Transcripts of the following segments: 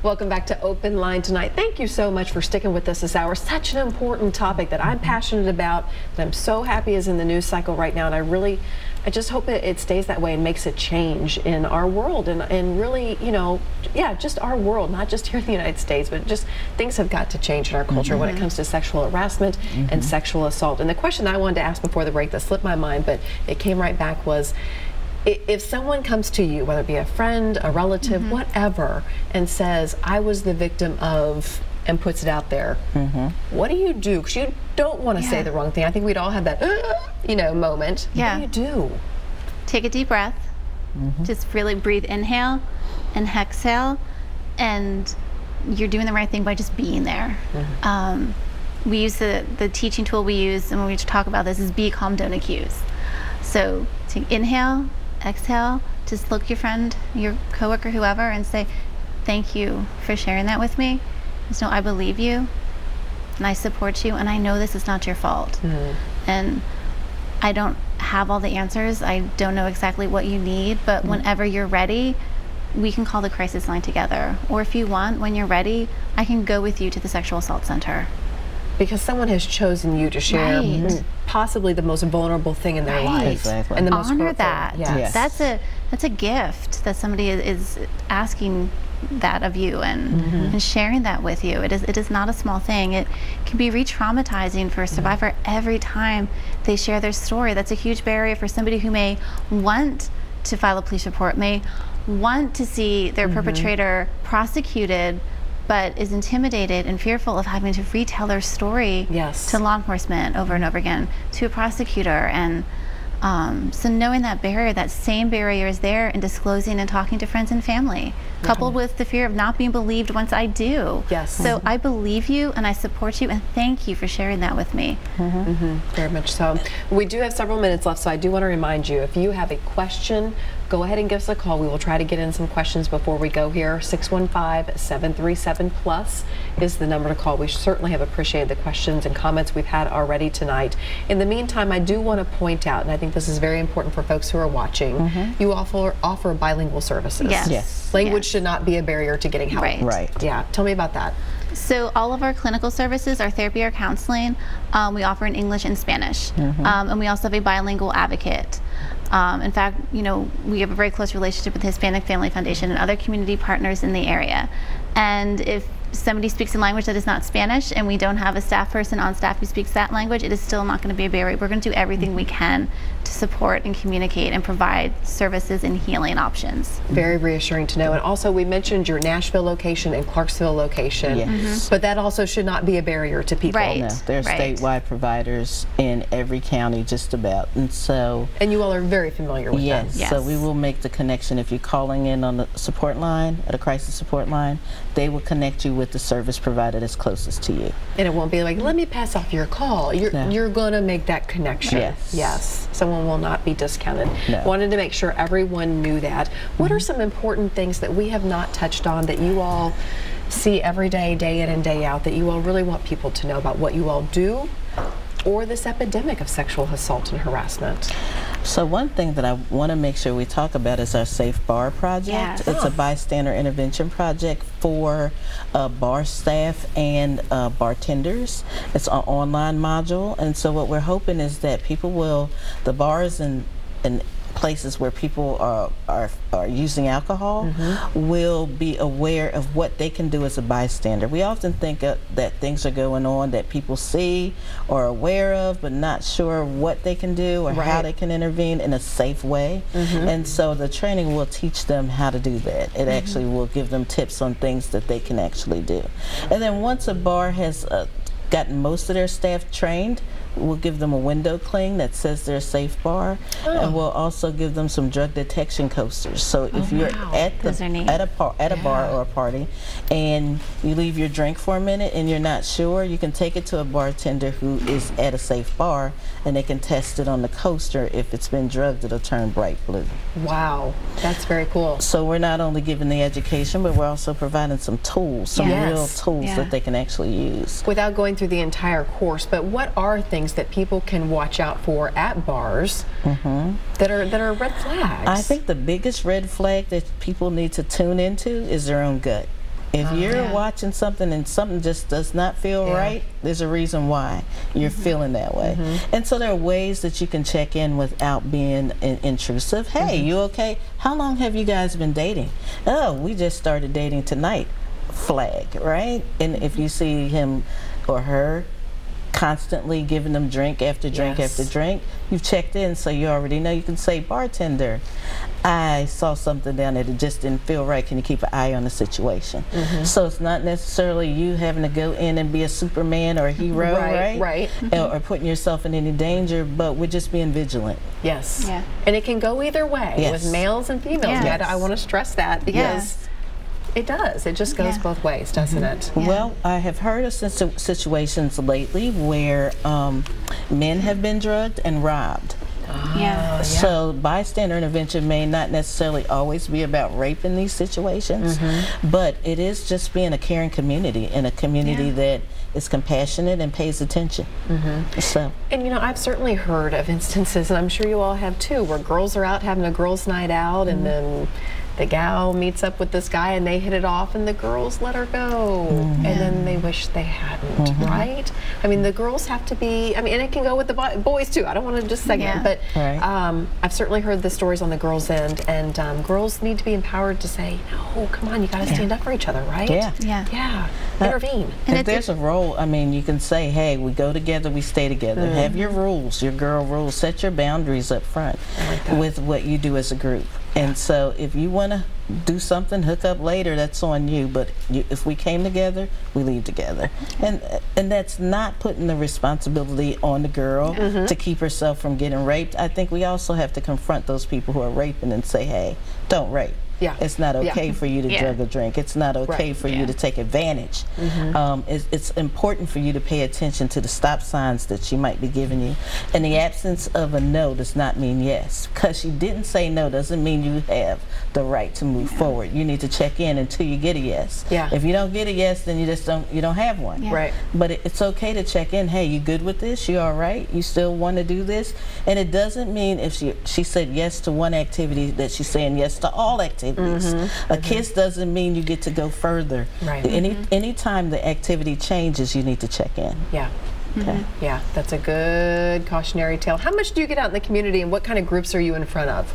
Welcome back to Open Line tonight. Thank you so much for sticking with us this hour. Such an important topic that I'm passionate about, that I'm so happy is in the news cycle right now, and I just hope it stays that way and makes a change in our world and really, you know, yeah, just our world, not just here in the United States, but just things have got to change in our culture when it comes to sexual harassment and sexual assault. And the question I wanted to ask before the break that slipped my mind, but it came right back, was if someone comes to you, whether it be a friend, a relative, whatever, and says, I was the victim of, and puts it out there, what do you do? Because you don't want to say the wrong thing. I think we'd all have that, you know, moment. What do you do? Take a deep breath. Just really breathe, inhale and exhale, and you're doing the right thing by just being there. We use the teaching tool we use, and when we talk about this, is be calm, don't accuse. So to inhale, exhale, just look your friend, your coworker, whoever, and say, thank you for sharing that with me. Just know I believe you, and I support you, and I know this is not your fault. And I don't have all the answers. I don't know exactly what you need, but whenever you're ready, we can call the crisis line together. Or if you want, when you're ready, I can go with you to the sexual assault center. Because someone has chosen you to share possibly the most vulnerable thing in their life. And the most honor hurtful. that. That's a gift that somebody is asking that of you and sharing that with you. It is not a small thing. It can be re-traumatizing for a survivor every time they share their story. That's a huge barrier for somebody who may want to file a police report, may want to see their perpetrator prosecuted, but is intimidated and fearful of having to retell their story to law enforcement over and over again, to a prosecutor. And so knowing that barrier, that same barrier is there in disclosing and talking to friends and family, coupled with the fear of not being believed once I do. So I believe you and I support you, and thank you for sharing that with me. Very much so. We do have several minutes left, so I do want to remind you, if you have a question, go ahead and give us a call. We will try to get in some questions before we go here. 615-737-PLUS is the number to call. We certainly have appreciated the questions and comments we've had already tonight. In the meantime, I do want to point out, and I think this is very important for folks who are watching, you offer bilingual services. Language should not be a barrier to getting help. Yeah, tell me about that. So all of our clinical services, our therapy, our counseling, we offer in English and Spanish. And we also have a bilingual advocate. In fact, you know, we have a very close relationship with the Hispanic Family Foundation and other community partners in the area. And if somebody speaks a language that is not Spanish and we don't have a staff person on staff who speaks that language, it is still not going to be a barrier. We're going to do everything we can to support and communicate and provide services and healing options. Very reassuring to know. And also, we mentioned your Nashville location and Clarksville location, but that also should not be a barrier to people. No, there are statewide providers in every county just about, and so. And you all are very familiar with them. So we will make the connection. If you're calling in on the support line, at a crisis support line, they will connect you with the service provider that's closest to you. And it won't be like, let me pass off your call. You're going to make that connection. Someone will not be discounted. Wanted to make sure everyone knew that. What are some important things that we have not touched on that you all see every day, day in and day out, that you all really want people to know about what you all do, or this epidemic of sexual assault and harassment? So one thing that I want to make sure we talk about is our Safe Bar project. It's a bystander intervention project for bar staff and bartenders. It's an online module, and so what we're hoping is that people will, the bars and places where people are using alcohol will be aware of what they can do as a bystander. We often think that things are going on that people see or are aware of, but not sure what they can do or how they can intervene in a safe way. And so the training will teach them how to do that. It actually will give them tips on things that they can actually do. And then once a bar has gotten most of their staff trained, we'll give them a window cling that says they're a safe bar, and we'll also give them some drug detection coasters. So if you're at a bar or a party and you leave your drink for a minute and you're not sure, you can take it to a bartender who is at a safe bar, and they can test it on the coaster. If it's been drugged, it'll turn bright blue. Wow, that's very cool. So we're not only giving the education, but we're also providing some tools, some real tools that they can actually use. Without going through the entire course, but what are things that people can watch out for at bars that are red flags? I think the biggest red flag that people need to tune into is their own gut. If you're watching something and something just does not feel right, there's a reason why you're feeling that way. And so there are ways that you can check in without being intrusive. Hey, you okay? How long have you guys been dating? Oh, we just started dating tonight. Flag, right? And if you see him or her constantly giving them drink after drink after drink, you've checked in, so you already know. You can say, bartender, I saw something down there that just didn't feel right. Can you keep an eye on the situation? So it's not necessarily you having to go in and be a Superman or a hero, right? Or putting yourself in any danger, but we're just being vigilant. Yes. Yeah. And it can go either way with males and females. I want to stress that because it does. It just goes both ways, doesn't it? Well, I have heard of situations lately where men have been drugged and robbed. So bystander intervention may not necessarily always be about rape in these situations, but it is just being a caring community, and a community that is compassionate and pays attention. So, and you know, I've certainly heard of instances, and I'm sure you all have too, where girls are out having a girls' night out, and then the gal meets up with this guy and they hit it off, and the girls let her go, and then they wish they hadn't, right? I mean, the girls have to be, I mean, and it can go with the boys too. I don't want to just segment, but I've certainly heard the stories on the girls' end, and girls need to be empowered to say, no, come on, you got to stand up for each other, right? Intervene. And if there's a role, I mean, you can say, hey, we go together, we stay together. Have your rules, your girl rules. Set your boundaries up front with what you do as a group. And so if you want to do something, hook up later, that's on you. But if we came together, we leave together. And that's not putting the responsibility on the girl to keep herself from getting raped. I think we also have to confront those people who are raping and say, hey, don't rape. It's not okay for you to drug or drink. It's not okay for you to take advantage. It's important for you to pay attention to the stop signs that she might be giving you. And the absence of a no does not mean yes. Because she didn't say no doesn't mean you have the right to move forward. You need to check in until you get a yes. If you don't get a yes, then you just don't have one. But it's okay to check in. Hey, you good with this? You all right? You still want to do this? And it doesn't mean if she said yes to one activity that she's saying yes to all activities. A kiss doesn't mean you get to go further. Anytime the activity changes, you need to check in. Yeah, that's a good cautionary tale. How much do you get out in the community, and what kind of groups are you in front of?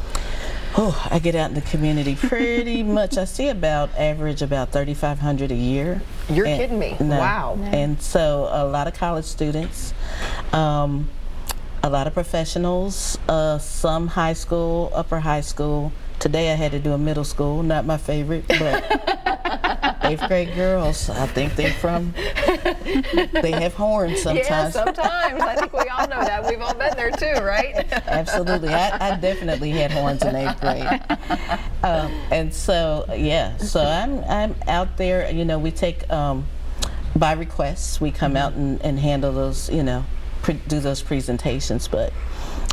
Oh, I get out in the community pretty much. I see average about 3,500 a year. You're kidding me. Wow. And so a lot of college students, a lot of professionals, some high school, upper high school. Today I had to do a middle school, not my favorite, but 8th grade girls, I think they have horns sometimes. Yeah, sometimes. I think we all know that. We've all been there too, right? Absolutely. I definitely had horns in 8th grade. And so, so I'm out there, you know, we take, by requests, we come out and handle those, do those presentations, but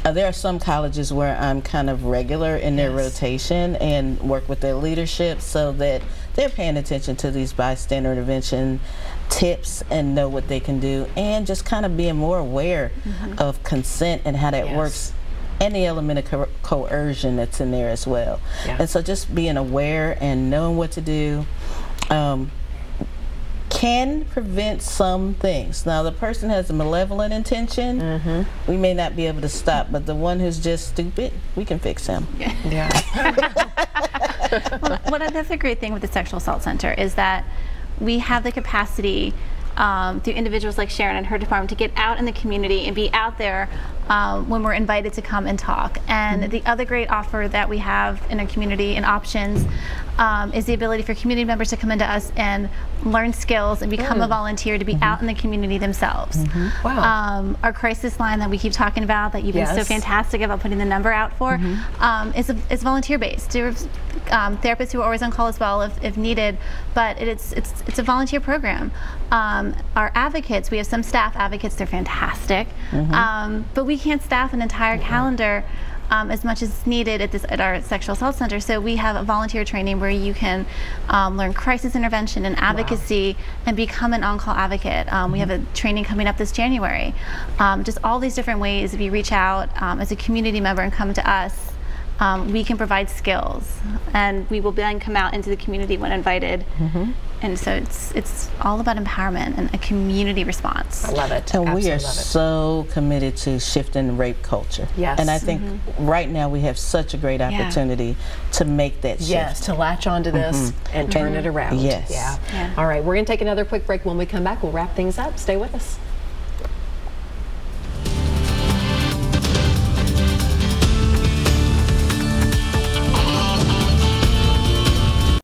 there are some colleges where I'm kind of regular in their rotation and work with their leadership so that they're paying attention to these bystander intervention tips and know what they can do, and just kind of being more aware of consent and how that works, and the element of coercion that's in there as well. And so just being aware and knowing what to do can prevent some things. Now, the person has a malevolent intention, we may not be able to stop, but the one who's just stupid, we can fix him. Well, that's a great thing with the Sexual Assault Center, is that we have the capacity through individuals like Sharon and her department to get out in the community and be out there when we're invited to come and talk. And the other great offer that we have in our community and options is the ability for community members to come into us and learn skills and become a volunteer to be out in the community themselves. Our crisis line that we keep talking about, that you've been so fantastic about putting the number out for, is volunteer based. There's therapists who are always on call as well if needed, but it's a volunteer program. Our advocates, we have some staff advocates, they're fantastic, but we can't staff an entire calendar as much as needed at our Sexual Assault Center. So we have a volunteer training where you can learn crisis intervention and advocacy and become an on-call advocate. We have a training coming up this January. Just all these different ways, if you reach out as a community member and come to us, we can provide skills, and we will then come out into the community when invited And so it's all about empowerment and a community response. I love it. And we are love it. so committed to shifting rape culture. Yes. And I think right now we have such a great opportunity to make that shift. Yes, to latch onto this and turn it around. Yes. Yeah. Yeah. All right, we're going to take another quick break. When we come back, we'll wrap things up. Stay with us.